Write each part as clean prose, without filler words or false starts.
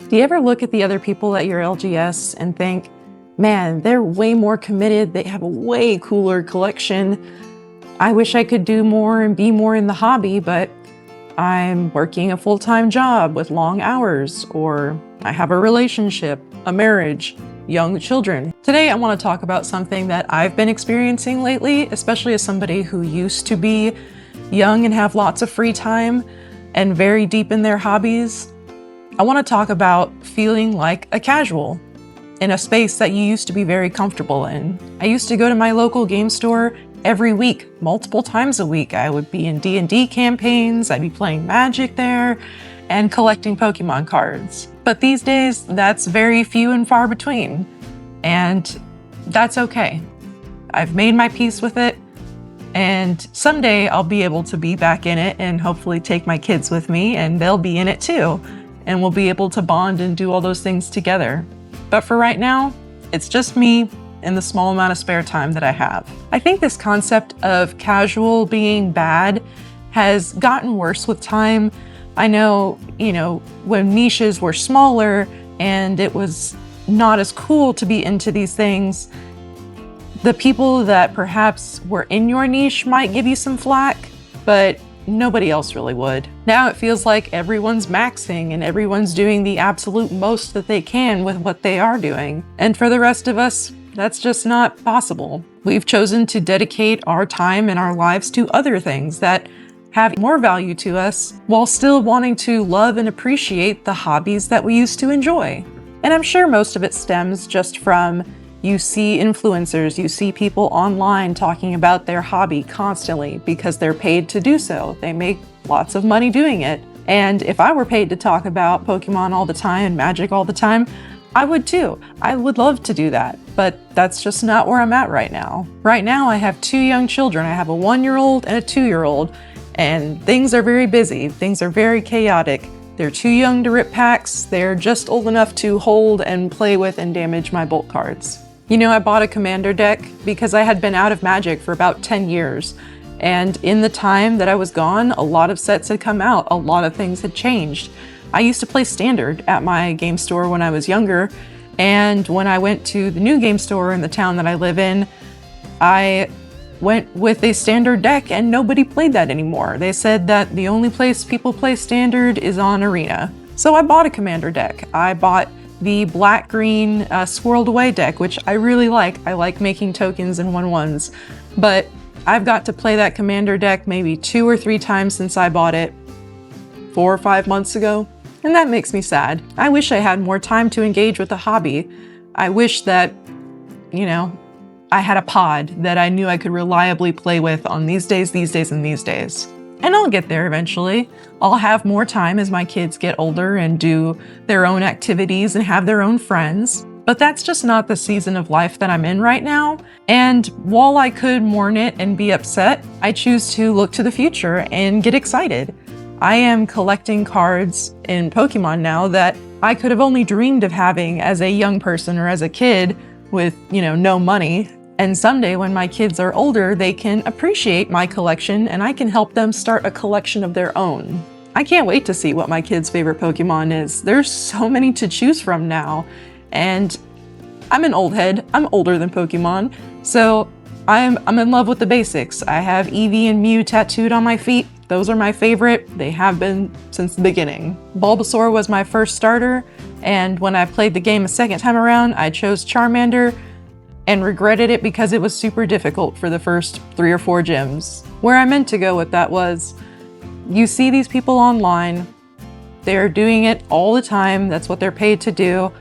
Do you ever look at the other people at your LGS and think, man, they're way more committed, they have a way cooler collection. I wish I could do more and be more in the hobby, but I'm working a full-time job with long hours, or I have a relationship, a marriage, young children. Today I want to talk about something that I've been experiencing lately, especially as somebody who used to be young and have lots of free time and very deep in their hobbies. I want to talk about feeling like a casual in a space that you used to be very comfortable in. I used to go to my local game store every week, multiple times a week. I would be in D&D campaigns, I'd be playing Magic there, and collecting Pokemon cards. But these days, that's very few and far between, and that's okay. I've made my peace with it, and someday I'll be able to be back in it and hopefully take my kids with me, and they'll be in it too, and we'll be able to bond and do all those things together. But for right now, it's just me and the small amount of spare time that I have. I think this concept of casual being bad has gotten worse with time. I know, when niches were smaller and it was not as cool to be into these things, the people that perhaps were in your niche might give you some flack, but nobody else really would. Now it feels like everyone's maxing and everyone's doing the absolute most that they can with what they are doing. And for the rest of us, that's just not possible. We've chosen to dedicate our time and our lives to other things that have more value to us while still wanting to love and appreciate the hobbies that we used to enjoy. And I'm sure most of it stems just from you see influencers, you see people online talking about their hobby constantly because they're paid to do so. They make lots of money doing it. And if I were paid to talk about Pokemon all the time and Magic all the time, I would too. I would love to do that, but that's just not where I'm at right now. Right now I have two young children. I have a 1-year-old and a 2-year-old, and things are very busy. Things are very chaotic. They're too young to rip packs. They're just old enough to hold and play with and damage my bulk cards. I bought a commander deck because I had been out of Magic for about 10 years. And in the time that I was gone, a lot of sets had come out. A lot of things had changed. I used to play Standard at my game store when I was younger. And when I went to the new game store in the town that I live in, I went with a Standard deck and nobody played that anymore. They said that the only place people play Standard is on Arena. So I bought a commander deck. I bought the black-green Swirled Away deck, which I really like. I like making tokens and 1/1s, but I've got to play that commander deck maybe 2 or 3 times since I bought it 4 or 5 months ago, and that makes me sad. I wish I had more time to engage with the hobby. I wish that, I had a pod that I knew I could reliably play with on these days, and these days. And I'll get there eventually. I'll have more time as my kids get older and do their own activities and have their own friends. But that's just not the season of life that I'm in right now. And while I could mourn it and be upset, I choose to look to the future and get excited. I am collecting cards in Pokemon now that I could have only dreamed of having as a young person or as a kid with, no money. And someday when my kids are older, they can appreciate my collection and I can help them start a collection of their own. I can't wait to see what my kids' favorite Pokemon is. There's so many to choose from now. And I'm an old head. I'm older than Pokemon. So I'm in love with the basics. I have Eevee and Mew tattooed on my feet. Those are my favorite. They have been since the beginning. Bulbasaur was my first starter. And when I played the game a second time around, I chose Charmander and regretted it because it was super difficult for the first 3 or 4 gyms. Where I meant to go with that was, you see these people online, they're doing it all the time, that's what they're paid to do,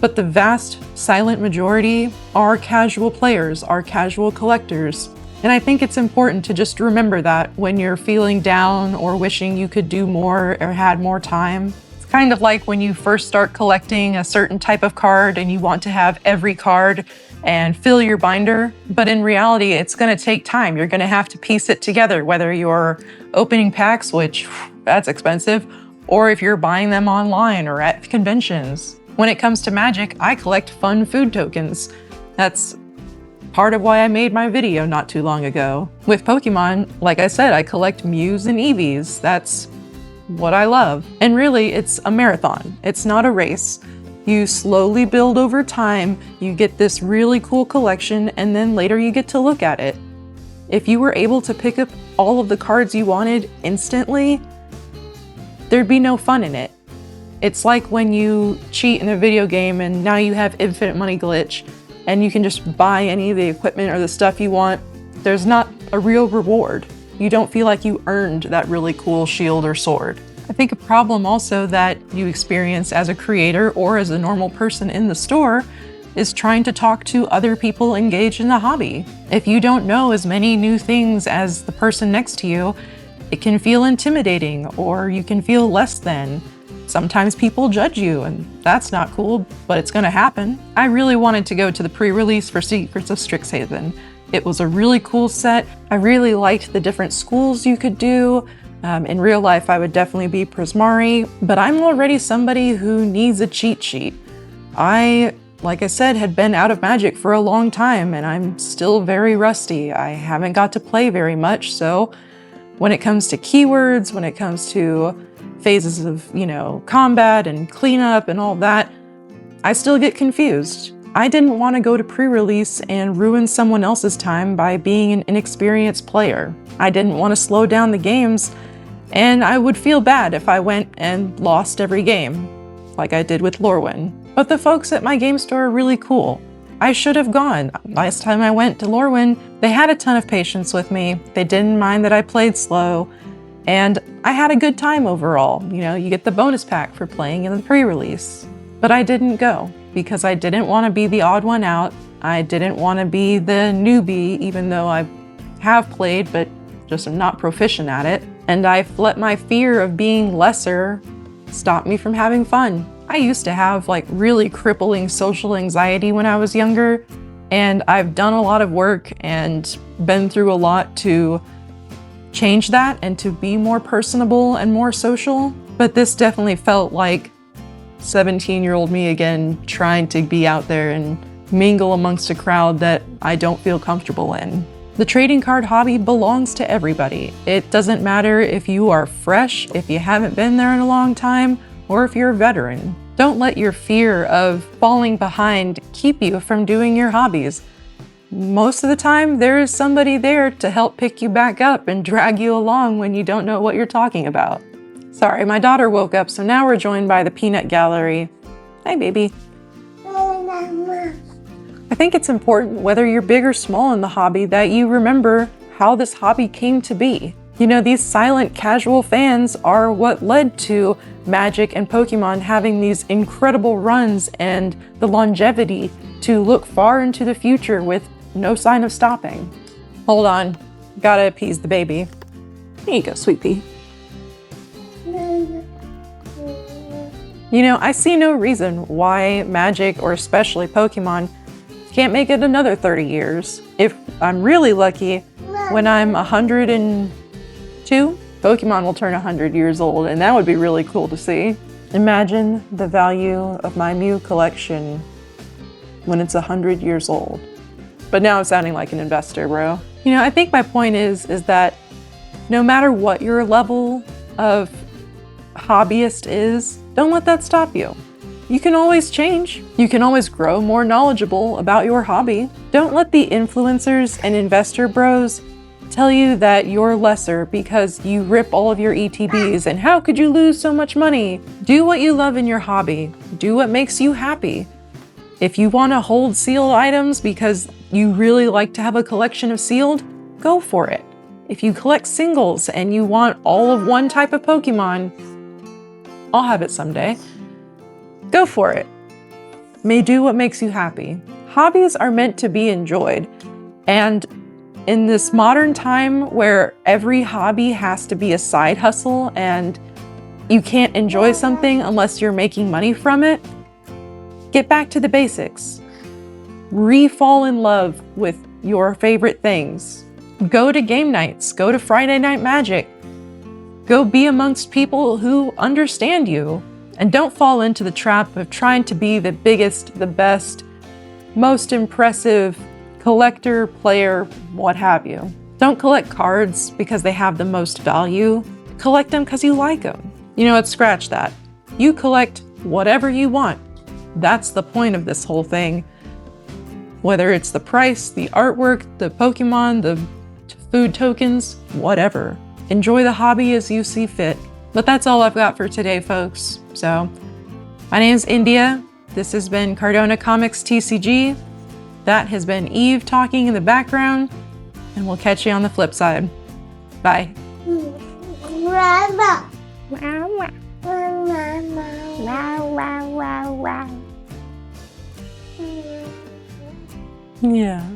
but the vast silent majority are casual players, are casual collectors. And I think it's important to just remember that when you're feeling down or wishing you could do more or had more time. It's kind of like when you first start collecting a certain type of card and you want to have every card and fill your binder, but in reality, it's gonna take time. You're gonna have to piece it together, whether you're opening packs, which that's expensive, or if you're buying them online or at conventions. When it comes to Magic, I collect fun food tokens. That's part of why I made my video not too long ago. With Pokemon, like I said, I collect Mews and Eevees. That's what I love. And really, it's a marathon. It's not a race. You slowly build over time, you get this really cool collection, and then later you get to look at it. If you were able to pick up all of the cards you wanted instantly, there'd be no fun in it. It's like when you cheat in a video game and now you have infinite money glitch and you can just buy any of the equipment or the stuff you want. There's not a real reward. You don't feel like you earned that really cool shield or sword. I think a problem also that you experience as a creator or as a normal person in the store is trying to talk to other people engaged in the hobby. If you don't know as many new things as the person next to you, it can feel intimidating or you can feel less than. Sometimes people judge you and that's not cool, but it's gonna happen. I really wanted to go to the pre-release for Secrets of Strixhaven. It was a really cool set. I really liked the different schools you could do. In real life, I would definitely be Prismari, but I'm already somebody who needs a cheat sheet. Like I said, had been out of Magic for a long time and I'm still very rusty. I haven't got to play very much, so when it comes to keywords, when it comes to phases of, combat and cleanup and all that, I still get confused. I didn't want to go to pre-release and ruin someone else's time by being an inexperienced player. I didn't want to slow down the games, and I would feel bad if I went and lost every game, like I did with Lorwyn. But the folks at my game store are really cool. I should have gone. Last time I went to Lorwyn, they had a ton of patience with me. They didn't mind that I played slow, and I had a good time overall. You get the bonus pack for playing in the pre-release. But I didn't go because I didn't want to be the odd one out. I didn't want to be the newbie, even though I have played, but just am not proficient at it. And I've let my fear of being lesser stop me from having fun. I used to have really crippling social anxiety when I was younger, and I've done a lot of work and been through a lot to change that and to be more personable and more social. But this definitely felt like 17-year-old me again, trying to be out there and mingle amongst a crowd that I don't feel comfortable in. The trading card hobby belongs to everybody. It doesn't matter if you are fresh, if you haven't been there in a long time, or if you're a veteran. Don't let your fear of falling behind keep you from doing your hobbies. Most of the time, there is somebody there to help pick you back up and drag you along when you don't know what you're talking about. Sorry, my daughter woke up, so now we're joined by the Peanut Gallery. Hey, baby. I think it's important, whether you're big or small in the hobby, that you remember how this hobby came to be. These silent, casual fans are what led to Magic and Pokemon having these incredible runs and the longevity to look far into the future with no sign of stopping. Hold on, gotta appease the baby. There you go, sweet pea. I see no reason why Magic, or especially Pokemon, can't make it another 30 years. If I'm really lucky, when I'm 102, Pokemon will turn 100 years old, and that would be really cool to see. Imagine the value of my Mew collection when it's 100 years old. But now I'm sounding like an investor, bro. I think my point is that no matter what your level of hobbyist is, don't let that stop you. You can always change. You can always grow more knowledgeable about your hobby. Don't let the influencers and investor bros tell you that you're lesser because you rip all of your ETBs and how could you lose so much money? Do what you love in your hobby. Do what makes you happy. If you want to hold sealed items because you really like to have a collection of sealed, go for it. If you collect singles and you want all of one type of Pokemon, I'll have it someday. Go for it. May do what makes you happy. Hobbies are meant to be enjoyed. And in this modern time where every hobby has to be a side hustle and you can't enjoy something unless you're making money from it, get back to the basics. Re-fall in love with your favorite things. Go to game nights. Go to Friday Night Magic. Go be amongst people who understand you. And don't fall into the trap of trying to be the biggest, the best, most impressive collector, player, what have you. Don't collect cards because they have the most value. Collect them because you like them. You know what, scratch that. You collect whatever you want. That's the point of this whole thing. Whether it's the price, the artwork, the Pokemon, the food tokens, whatever. Enjoy the hobby as you see fit. But that's all I've got for today, folks. So, my name's India. This has been CardonaComicsTCG. That has been Eve talking in the background, and we'll catch you on the flip side. Bye. Yeah.